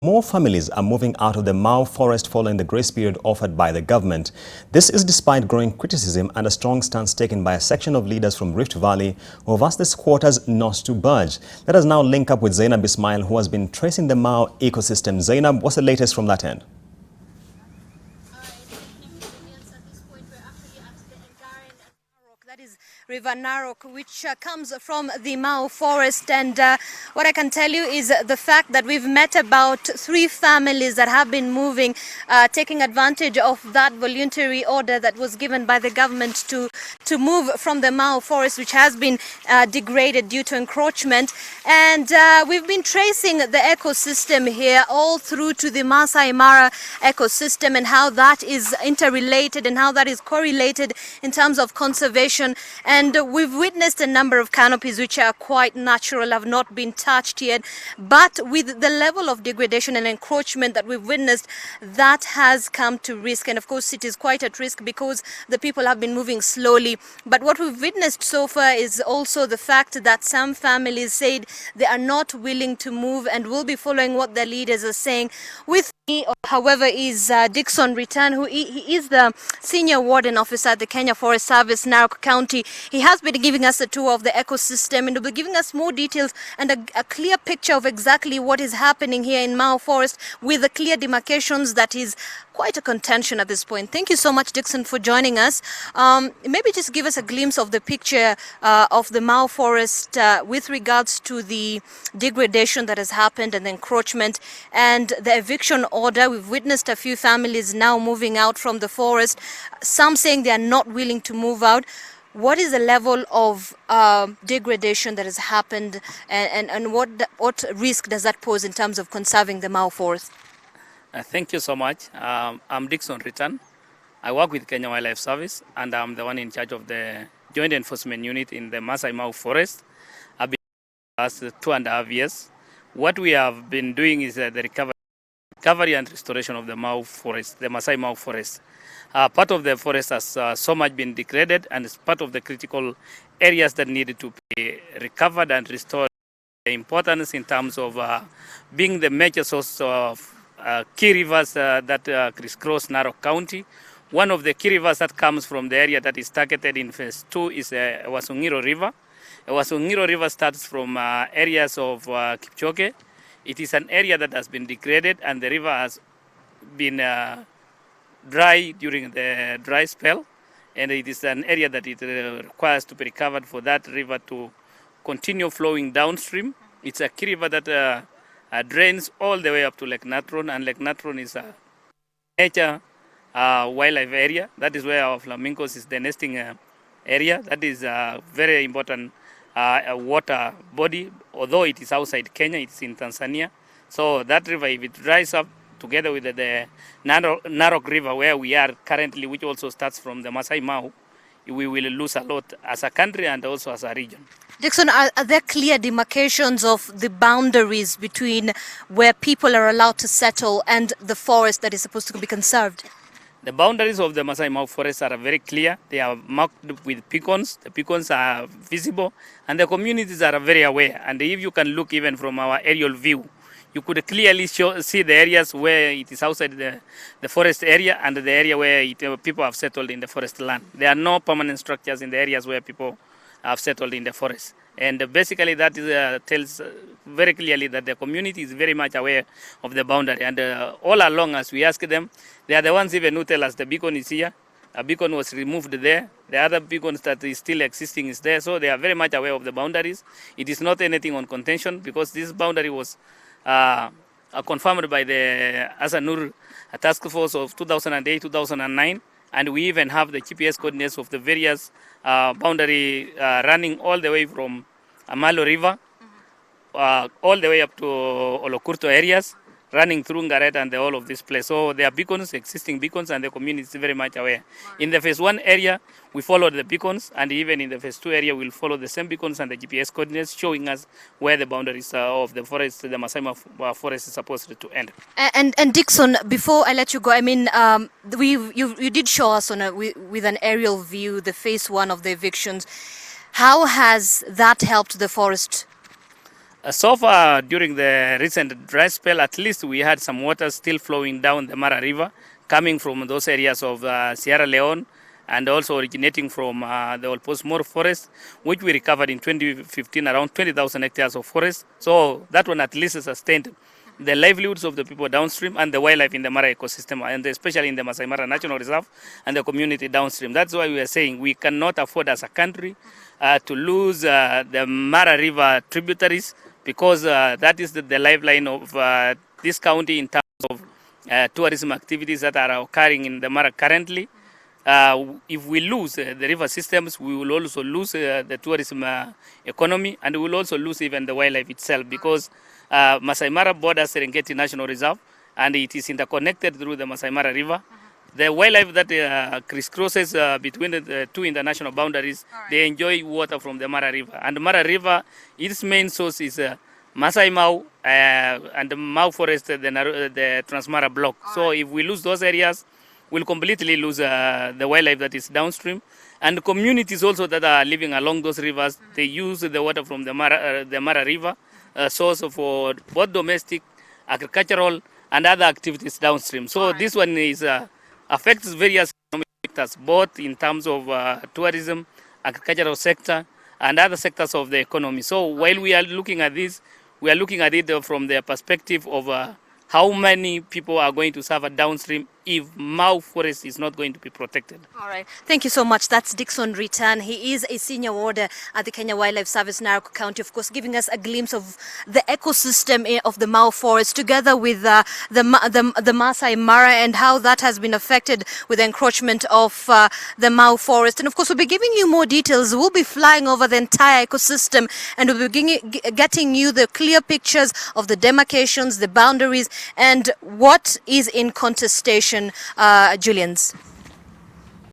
More families are moving out of the Mau forest following the grace period offered by the government. This is despite growing criticism and a strong stance taken by a section of leaders from Rift Valley who have asked the squatters not to budge. Let us now link up with Zainab Ismail, who has been tracing the Mau ecosystem. Zainab, what's the latest from that end? That is River Narok, which comes from the Mau forest, and what I can tell you is the fact that we've met about 3 families that have been moving, taking advantage of that voluntary order that was given by the government to move from the Mau forest, which has been degraded due to encroachment. And we've been tracing the ecosystem here all through to the Masai Mara ecosystem and how that is interrelated and how that is correlated in terms of conservation. And we've witnessed a number of canopies which are quite natural, have not been touched yet. But with the level of degradation and encroachment that we've witnessed, that has come to risk. And of course, it is quite at risk because the people have been moving slowly. But what we've witnessed so far is also the fact that some families said they are not willing to move and will be following what their leaders are saying. With me, however, is Dickson Return, who he is the senior warden officer at the Kenya Forest Service, Narok County. He has been giving us a tour of the ecosystem and will be giving us more details and a clear picture of exactly what is happening here in Mau Forest, with the clear demarcations that is quite a contention at this point. Thank you so much, Dickson, for joining us. Maybe just give us a glimpse of the picture of the Mau Forest with regards to the degradation that has happened and the encroachment and the eviction order. We've witnessed a few families now moving out from the forest, some saying they are not willing to move out. What is the level of degradation that has happened, and what risk does that pose in terms of conserving the Mau Forest? Thank you so much. I'm Dickson Return. I work with Kenya Wildlife Service, and I'm the one in charge of the Joint Enforcement Unit in the Masai Mau Forest. I've been for the last 2.5 years. What we have been doing is the recovery and restoration of the Mau Forest, the Masai Mau Forest. Part of the forest has so much been degraded, and it's part of the critical areas that needed to be recovered and restored. The importance in terms of being the major source of key rivers that crisscross Narok County. One of the key rivers that comes from the area that is targeted in phase 2 is Ewasongiro River. Ewasongiro River starts from areas of Kipchoge. It is an area that has been degraded, and the river has been dry during the dry spell, and it is an area that it requires to be recovered for that river to continue flowing downstream. It's a key river that drains all the way up to Lake Natron, and Lake Natron is a nature wildlife area. That is where our flamingos is the nesting area. That is a very important water body. Although it is outside Kenya, it's in Tanzania. So that river, if it dries up together with the Narok River where we are currently, which also starts from the Masai Mau, we will lose a lot as a country and also as a region. Dickson, are there clear demarcations of the boundaries between where people are allowed to settle and the forest that is supposed to be conserved? The boundaries of the Masai Mau forest are very clear. They are marked with beacons. The beacons are visible, and the communities are very aware. And if you can look even from our aerial view, you could clearly see the areas where it is outside the forest area and the area where people have settled in the forest land. There are no permanent structures in the areas where people have settled in the forest. And basically that tells very clearly that the community is very much aware of the boundary. And all along, as we ask them, they are the ones even who tell us the beacon is here. A beacon was removed there. The other beacons that is still existing is there. So they are very much aware of the boundaries. It is not anything on contention, because this boundary was confirmed by the Asanur task force of 2008-2009, and we even have the GPS coordinates of the various boundary running all the way from Amalo River, all the way up to Olokurto areas, running through Ngaret and all of this place. So there are beacons, existing beacons, and the community is very much aware. In the phase 1 area, we followed the beacons, and even in the phase 2 area, we'll follow the same beacons and the GPS coordinates showing us where the boundaries of the forest, the Masai Mau forest, is supposed to end. And Dickson, before I let you go, I mean, you did show us with an aerial view the phase 1 of the evictions. How has that helped the forest? So far, during the recent dry spell, at least we had some water still flowing down the Mara River, coming from those areas of Sierra Leone and also originating from the Olposmore forest, which we recovered in 2015, around 20,000 hectares of forest. So that one at least sustained the livelihoods of the people downstream and the wildlife in the Mara ecosystem, and especially in the Masai Mara National Reserve and the community downstream. That's why we are saying we cannot afford as a country to lose the Mara River tributaries, because that is the lifeline of this county in terms of tourism activities that are occurring in the Mara currently. If we lose the river systems, we will also lose the tourism economy, and we will also lose even the wildlife itself, because Masai Mara borders Serengeti National Reserve, and it is interconnected through the Masai Mara River. The wildlife that crisscrosses between the two international boundaries, they enjoy water from the Mara River. And Mara River, its main source is Masai Mau and the Mau Forest, the Transmara block. So if we lose those areas, we'll completely lose the wildlife that is downstream. And communities also that are living along those rivers, they use the water from the Mara River, source for both domestic, agricultural, and other activities downstream. So this one is affects various economic sectors, both in terms of tourism, agricultural sector, and other sectors of the economy. So while we are looking at this, we are looking at it from the perspective of how many people are going to suffer downstream if Mau Forest is not going to be protected. All right. Thank you so much. That's Dickson Return. He is a senior warder at the Kenya Wildlife Service, Narok County, of course, giving us a glimpse of the ecosystem of the Mau Forest, together with the Masai Mara, and how that has been affected with the encroachment of the Mau Forest. And of course, we'll be giving you more details. We'll be flying over the entire ecosystem, and we'll be getting you the clear pictures of the demarcations, the boundaries, and what is in contestation, Julians.